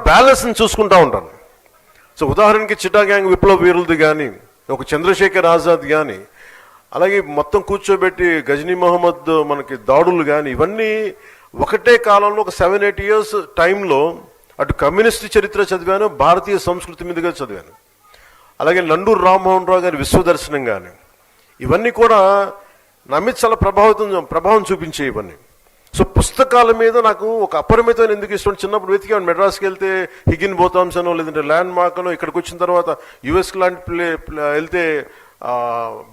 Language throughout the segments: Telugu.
బ్యాలెన్స్ని చూసుకుంటూ ఉంటాను. సో ఉదాహరణకి చిటా గ్యాంగ్ విప్లవ వీరులది కానీ, ఒక చంద్రశేఖర్ ఆజాద్ కానీ, అలాగే మొత్తం కూర్చోబెట్టి గజనీ మహమ్మద్ మనకి దాడులు కానీ, ఇవన్నీ ఒకటే కాలంలో ఒక 7-8 years టైంలో అటు కమ్యూనిస్ట్ చరిత్ర చదివాను, భారతీయ సంస్కృతి మీదుగా చదివాను. అలాగే నండూరు రామ్మోహన్ రావు గారి విశ్వదర్శనం కానీ, ఇవన్నీ కూడా నా మీద చాలా ప్రభావం చూపించే ఇవన్నీ. సో పుస్తకాల మీద నాకు ఒక అపరిమితమైన ఎందుకు ఇష్టం, చిన్నప్పుడు వెతికాను. మెడ్రాస్కి వెళ్తే హిగిన్ బోతామ్స్ అనో లేదంటే ల్యాండ్ మార్క్ అనో, ఇక్కడికి వచ్చిన తర్వాత యుఎస్కి లాంటి వెళ్తే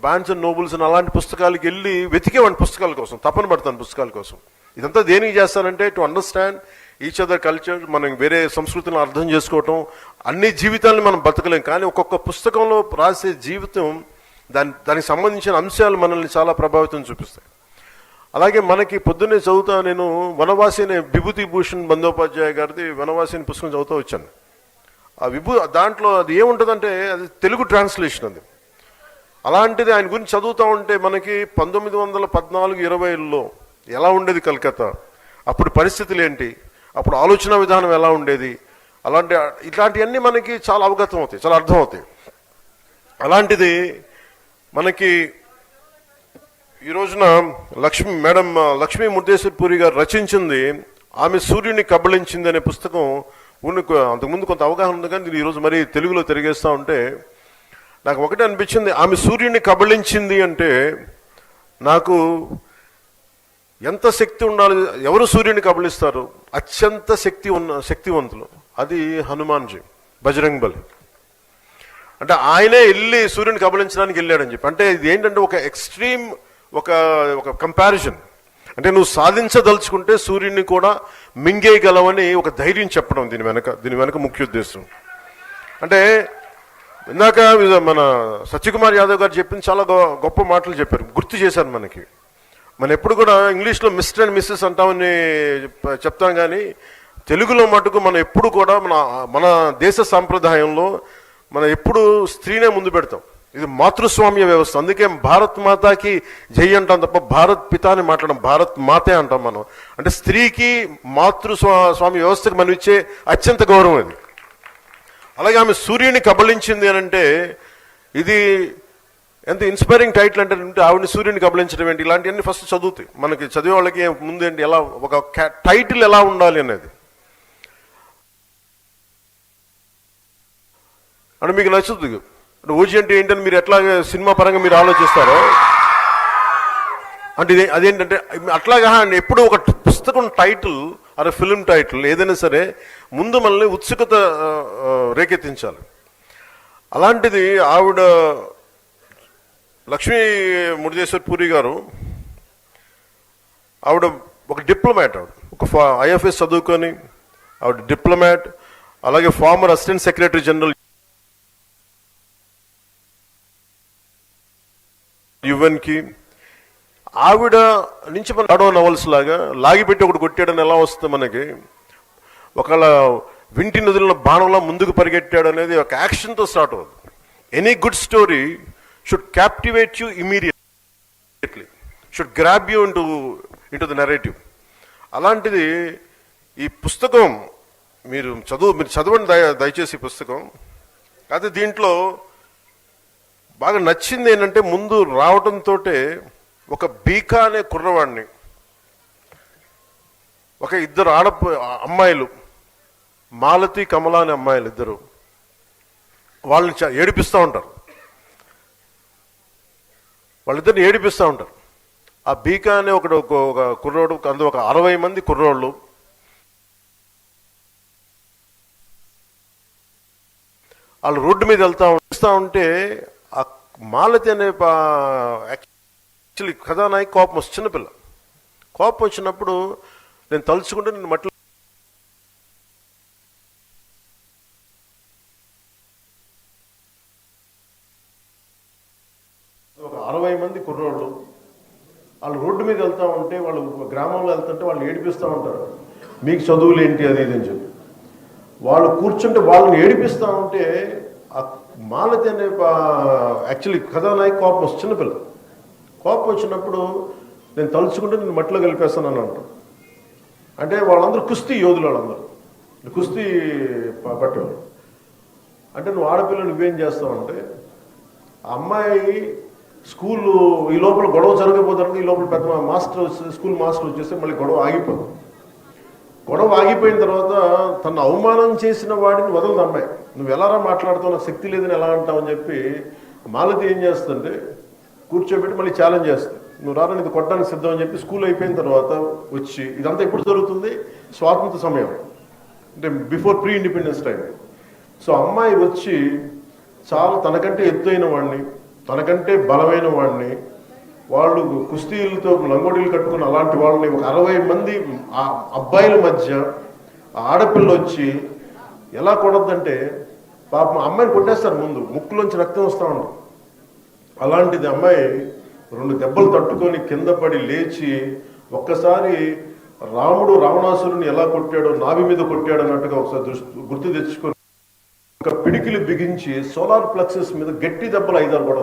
బాన్స్ అండ్ నోబుల్స్ అని అలాంటి పుస్తకాలకి వెళ్ళి వెతికేవాడిని పుస్తకాల కోసం, తపన పడతాను పుస్తకాల కోసం. ఇదంతా దేనికి చేస్తానంటే to understand each other culture, మనం వేరే సంస్కృతిని అర్థం చేసుకోవటం. అన్ని జీవితాలను మనం బతకలేం, కానీ ఒక్కొక్క పుస్తకంలో రాసే జీవితం దానికి సంబంధించిన అంశాలు మనల్ని చాలా ప్రభావితం చూపిస్తాయి. అలాగే మనకి పొద్దున్నే చదువుతా నేను వనవాసి అనే విభూతి భూషణ్ బందోపాధ్యాయ గారిది వనవాసి అనే పుస్తకం చదువుతూ వచ్చాను. ఆ దాంట్లో అది ఏముంటుందంటే అది తెలుగు ట్రాన్స్లేషన్. అది అలాంటిది ఆయన గురించి చదువుతూ ఉంటే మనకి 1914-20లో ఎలా ఉండేది కలకత్తా, అప్పుడు పరిస్థితులు ఏంటి, అప్పుడు ఆలోచన విధానం ఎలా ఉండేది, ఇట్లాంటివన్నీ మనకి చాలా అవగతం అవుతాయి, చాలా అర్థమవుతాయి. అలాంటిది మనకి ఈ రోజున మేడం లక్ష్మీ ముర్దేశ్వర్ పూరి గారు రచించింది ఆమె సూర్యుని కబళించింది అనే పుస్తకం. అంతకుముందు కొంత అవగాహన ఉంది, కానీ ఈరోజు మరి తెలుగులో తిరిగేస్తూ ఉంటే నాకు ఒకటే అనిపించింది, ఆమె సూర్యుని కబళించింది అంటే నాకు ఎంత శక్తి ఉండాలి. ఎవరు సూర్యుని కబళిస్తారు? అత్యంత శక్తివంతులు, అది హనుమాన్జీ, బజరంగ్ బలి. అంటే ఆయనే వెళ్ళి సూర్యుని కబళించడానికి వెళ్ళాడని చెప్పి. అంటే ఇది ఏంటంటే ఒక ఎక్స్ట్రీమ్ ఒక కంపారిజన్. అంటే నువ్వు సాధించదలుచుకుంటే సూర్యుడిని కూడా మింగేయగలవని ఒక ధైర్యం చెప్పడం దీని వెనక ముఖ్య ఉద్దేశం. అంటే ఇందాక మన సత్యకుమార్ యాదవ్ గారు చెప్పింది చాలా గొప్ప మాటలు చెప్పారు, గుర్తు చేశారు మనకి. మనం ఎప్పుడు కూడా ఇంగ్లీష్లో మిస్టర్ అండ్ మిస్సెస్ అంటామని చెప్తాం, కానీ తెలుగులో మటుకు మనం ఎప్పుడు కూడా మన దేశ సాంప్రదాయంలో మనం ఎప్పుడు స్త్రీనే ముందు పెడతాం. ఇది మాతృస్వామ్య వ్యవస్థ. అందుకే భారత్ మాతాకి జై అంటాం తప్ప భారత్ పిత అని మాట్లాడడం, భారత్ మాతే అంటాం మనం. అంటే స్త్రీకి మాతృస్వామ్య వ్యవస్థకి మనం ఇచ్చే అత్యంత గౌరవం ఇది. అలాగే ఆమె సూర్యుని కబళించింది అని అంటే ఇది ఎంత ఇన్స్పైరింగ్ టైటిల్ అంటే ఆవిడని సూర్యుని కబళించడం ఏంటి, ఇలాంటివన్నీ ఫస్ట్ చదువుతాయి మనకి. చదివే వాళ్ళకి ముందు ఏంటి, ఎలా ఒక టైటిల్ ఎలా ఉండాలి అనేది. అంటే మీకు నచ్చుతుంది అంటే ఓజీ అంటే ఏంటని మీరు ఎట్లా సినిమా పరంగా మీరు ఆలోచిస్తారో అంటే అదేంటంటే అట్లాగా ఎప్పుడు ఒక పుస్తకం టైటిల్ అరే ఫిల్మ్ టైటిల్ ఏదైనా సరే ముందు మనల్ని ఉత్సుకత రేకెత్తించాలి. అలాంటిది ఆవిడ లక్ష్మీ ముర్దేశ్వర్ పూరి గారు, ఆవిడ ఒక డిప్లొమాట్. ఒక ఐఎఫ్ఎస్ చదువుకొని ఆవిడ డిప్లొమాట్, అలాగే ఫార్మర్ అసిస్టెంట్ సెక్రటరీ జనరల్ యుఎన్కి. ఆవిడ నుంచి మన ఆడో నవల్స్ లాగా లాగిపెట్టి ఒకటి కొట్టాడని ఎలా వస్తుంది మనకి, ఒకళ్ళ వింటి నదులను బాణంలా ముందుకు పరిగెట్టాడు అనేది ఒక యాక్షన్తో స్టార్ట్ అవుతుంది. Any good story should captivate you immediately, should grab you into the narrative. అలాంటిది ఈ పుస్తకం మీరు చదవండి దయచేసి ఈ పుస్తకం. అయితే దీంట్లో బాగా నచ్చింది ఏంటంటే ముందు రావడంతో ఒక బీకా అనే కుర్రవాడిని, ఒక ఇద్దరు అమ్మాయిలు, మాలతి కమల అనే అమ్మాయిలు ఇద్దరు, వాళ్ళని ఏడిపిస్తూ ఉంటారు. వాళ్ళిద్దరిని ఏడిపిస్తూ ఉంటారు. ఆ బీకా అనే ఒక కుర్రోడు, అందులో ఒక 60 మంది కుర్రోళ్ళు, వాళ్ళు రోడ్డు మీద వెళ్తూ ఉంటే ఆ మాలతి అనే యాక్చువల్లీ కథానాయకు కోపం వస్తుంది. చిన్నపిల్ల కోపం వచ్చినప్పుడు నేను తలుచుకుంటే నేను మట్టి ఒక 60 మంది కుర్రోళ్ళు, వాళ్ళు రోడ్డు మీద వెళ్తూ ఉంటే, వాళ్ళు గ్రామంలో వెళ్తుంటే వాళ్ళు ఏడిపిస్తూ ఉంటారు, మీకు చదువులు ఏంటి అది ఇది అని చెప్పి. వాళ్ళు కూర్చుంటే వాళ్ళని ఏడిపిస్తూ ఉంటే ఆ మాలతి అనే యాక్చువల్లీ కథానాయకు కోపం వస్తుంది. చిన్నపిల్ల కోపం వచ్చినప్పుడు నేను తలుచుకుంటే నేను మట్టిలో కలిపేస్తానని అంటారు. అంటే వాళ్ళందరూ కుస్తీ యోధులు, వాళ్ళందరూ కుస్తీ పట్టేవాళ్ళు. అంటే నువ్వు ఆడపిల్ల నువ్వేం చేస్తావంటే, ఆ అమ్మాయి స్కూల్ ఈ లోపల గొడవ జరగబోతుంది, ఈ లోపల పెద్ద మాస్టర్ స్కూల్ మాస్టర్ వచ్చేస్తే మళ్ళీ గొడవ ఆగిపోదు. గొడవ ఆగిపోయిన తర్వాత తను అవమానం చేసిన వాడిని వదలదు అమ్మాయి. నువ్వు ఎలారా మాట్లాడుతావు, నాకు శక్తి లేదని ఎలా అంటావు అని చెప్పి మాలతి ఏం చేస్తుంటే కూర్చోబెట్టి మళ్ళీ ఛాలెంజ్ చేస్తుంది. నువ్వు రారా, ఇది కొట్టడానికి సిద్ధం అని చెప్పి స్కూల్ అయిపోయిన తర్వాత వచ్చి, ఇదంతా ఎప్పుడు జరుగుతుంది, స్వాతంత్ర సమయం అంటే before pre independence time. So అమ్మాయి వచ్చి చాలా తనకంటే ఎత్తైన వాడిని, తనకంటే బలమైన వాడిని, వాళ్ళు కుస్తీలతో లంగోటీలు కట్టుకుని అలాంటి వాళ్ళని ఒక 60 మంది అబ్బాయిల మధ్య ఆడపిల్ల వచ్చి ఎలా కొడద్దంటే పాపం అమ్మాయిని కొట్టేస్తారు, ముందు ముక్కులోంచి రక్తం వస్తూ ఉంటుంది. అలాంటిది అమ్మాయి 2 దెబ్బలు తట్టుకొని కింద పడి లేచి ఒక్కసారి రాముడు రావణాసురుని ఎలా కొట్టాడో, నాభి మీద కొట్టాడు అన్నట్టుగా ఒకసారి గుర్తు తెచ్చుకొని ఒక పిడికిలు బిగించి సోలార్ ప్లెక్సెస్ మీద గట్టి దెబ్బలు 5-6 కూడా